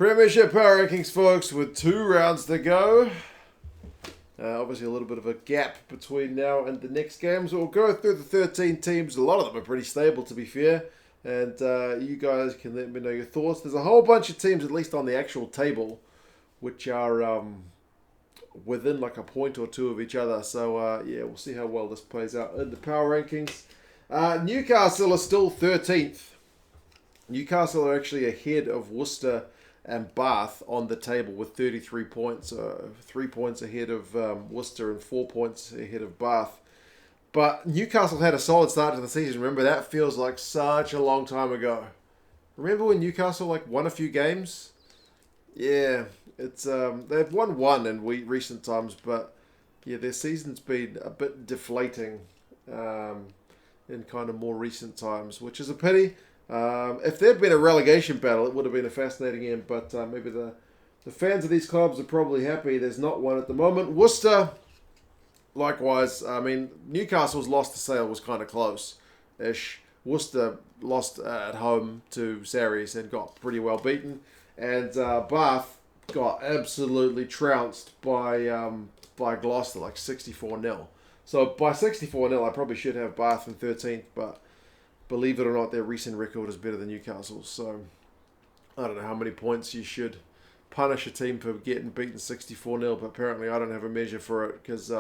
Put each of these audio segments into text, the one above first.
Premiership Power Rankings, folks, with 2 rounds to go. Obviously, a little bit of a gap between now and the next games. We'll go through the 13 teams. A lot of them are pretty stable, to be fair. And you guys can let me know your thoughts. There's a whole bunch of teams, at least on the actual table, which are within like a point or two of each other. So, yeah, we'll see how well this plays out in the Power Rankings. Newcastle are still 13th. Newcastle are actually ahead of Worcester and Bath on the table with 33 points. 3 points ahead of Worcester and 4 points ahead of Bath. But Newcastle had a solid start to the season. Remember, that feels like such a long time ago. Remember when Newcastle won a few games? Yeah, it's they've won one in recent times, but yeah, their season's been a bit deflating in kind of more recent times, which is a pity. If there'd been a relegation battle, it would have been a fascinating end, but maybe the fans of these clubs are probably happy there's not one at the moment. Worcester, likewise, I mean, Newcastle's loss to Sale was kind of close-ish. Worcester lost at home to Sharsies and got pretty well beaten. And Bath got absolutely trounced by Gloucester, like 64-0. So by 64-0, I probably should have Bath in 13th, but believe it or not, their recent record is better than Newcastle's. So I don't know how many points you should punish a team for getting beaten 64-0, but apparently I don't have a measure for it because,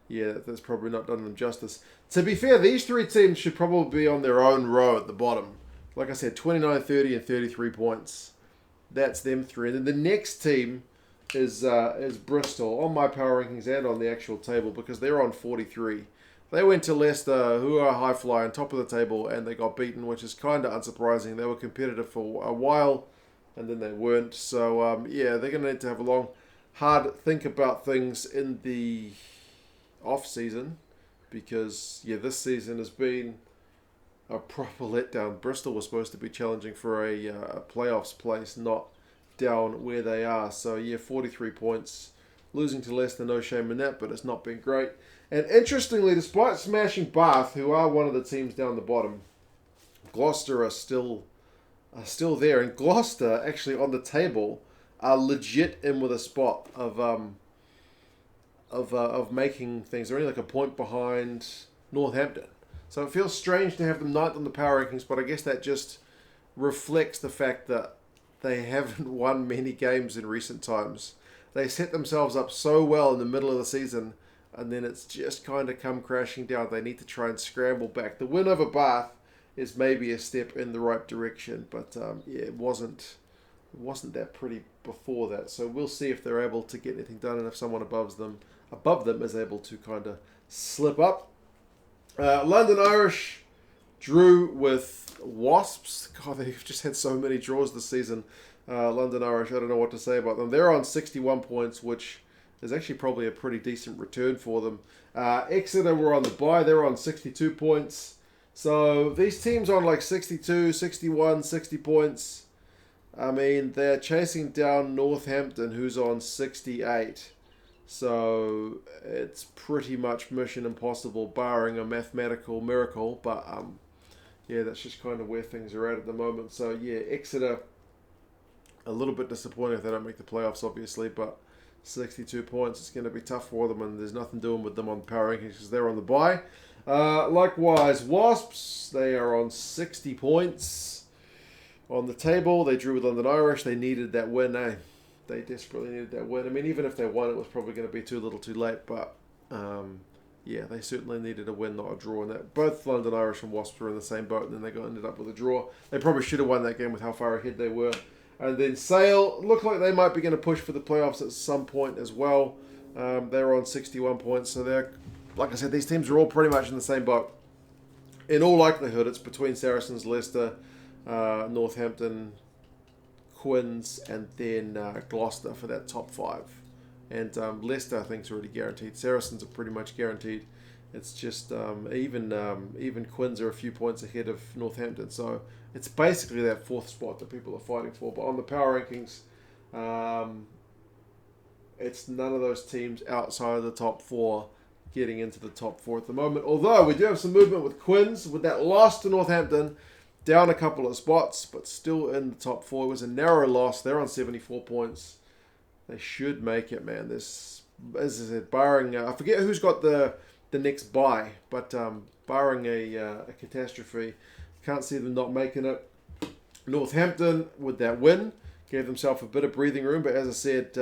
yeah, that's probably not done them justice. To be fair, these 3 teams should probably be on their own row at the bottom. Like I said, 29, 30, and 33 points. That's them 3. And then the next team is Bristol on my power rankings and on the actual table because they're on 43. They went to Leicester, who are high fly on top of the table, and they got beaten, which is kind of unsurprising. They were competitive for a while, and then they weren't. So, yeah, they're going to need to have a long, hard think about things in the off-season because, yeah, this season has been a proper letdown. Bristol was supposed to be challenging for a playoffs place, not down where they are. So, yeah, 43 points. Losing to Leicester, no shame in that, but it's not been great. And interestingly, despite smashing Bath, who are one of the teams down the bottom, Gloucester are still there. And Gloucester, actually on the table, are legit in with a spot of making things. They're only like a point behind Northampton. So it feels strange to have them ninth on the power rankings, but I guess that just reflects the fact that they haven't won many games in recent times. They set themselves up so well in the middle of the season, and then it's just kind of come crashing down. They need to try and scramble back. The win over Bath is maybe a step in the right direction, but yeah, it wasn't that pretty before that. So we'll see if they're able to get anything done, and if someone above them is able to kind of slip up. London Irish drew with Wasps. God, they've just had so many draws this season. London Irish, I don't know what to say about them. They're on 61 points, which is actually probably a pretty decent return for them. Exeter were on the bye. They're on 62 points. So these teams on like 62, 61, 60 points. I mean, they're chasing down Northampton, who's on 68. So it's pretty much mission impossible, barring a mathematical miracle. But yeah, that's just kind of where things are at the moment. So yeah, Exeter, a little bit disappointed if they don't make the playoffs, obviously, but 62 points, it's going to be tough for them, and there's nothing doing with them on the power rankings because they're on the bye. Likewise, Wasps, they are on 60 points on the table. They drew with London Irish. They needed that win, eh? They desperately needed that win. I mean, even if they won, it was probably going to be too little too late, but yeah, they certainly needed a win, not a draw. And that both London Irish and Wasps were in the same boat, and then they ended up with a draw. They probably should have won that game with how far ahead they were. And then Sale look like they might be going to push for the playoffs at some point as well. They're on 61 points. So they're, like I said, these teams are all pretty much in the same boat. In all likelihood, it's between Saracens, Leicester, Northampton, Quins, and then Gloucester for that top 5. And Leicester, I think, is already guaranteed. Saracens are pretty much guaranteed. It's just even Quins are a few points ahead of Northampton. So it's basically that 4th spot that people are fighting for. But on the power rankings, it's none of those teams outside of the top 4 getting into the top 4 at the moment. Although we do have some movement with Quins. With that loss to Northampton, Down a couple of spots, but still in the top 4. It was a narrow loss. They're on 74 points. They should make it, man. This, as I said, barring... I forget who's got the next bye, but barring a catastrophe, can't see them not making it. Northampton, with that win, gave themselves a bit of breathing room, but as I said,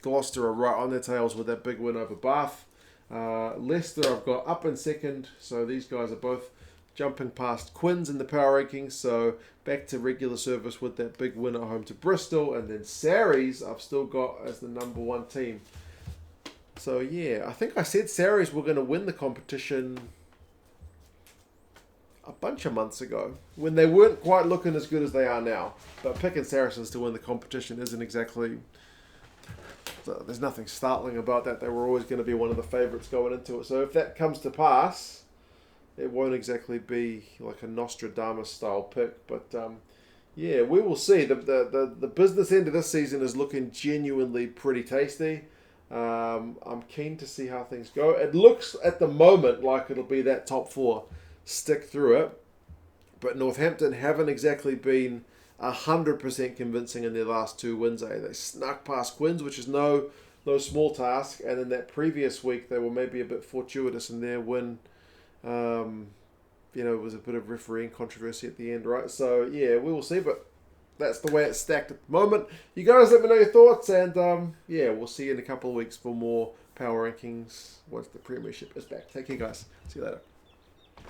Gloucester are right on their tails with that big win over Bath. Leicester I've got up in second, so these guys are both jumping past Quins in the power rankings, so back to regular service with that big win at home to Bristol, and then Sharsies I've still got as the number 1 team. So yeah, I think I said Sharsies were going to win the competition a bunch of months ago, when they weren't quite looking as good as they are now. But picking Saracens to win the competition isn't exactly... There's nothing startling about that. They were always going to be one of the favourites going into it. So if that comes to pass, it won't exactly be like a Nostradamus style pick. But yeah, we will see. The business end of this season is looking genuinely pretty tasty. I'm keen to see how things go. It looks at the moment like it'll be that top 4. Stick through it. But Northampton haven't exactly been 100% convincing in their last 2 wins. They snuck past Quins, which is no small task. And in that previous week, they were maybe a bit fortuitous in their win. It was a bit of refereeing controversy at the end, right? So, yeah, we will see. But that's the way it's stacked at the moment. You guys let me know your thoughts. And, yeah, we'll see you in a couple of weeks for more power rankings once the Premiership is back. Take care, guys. See you later.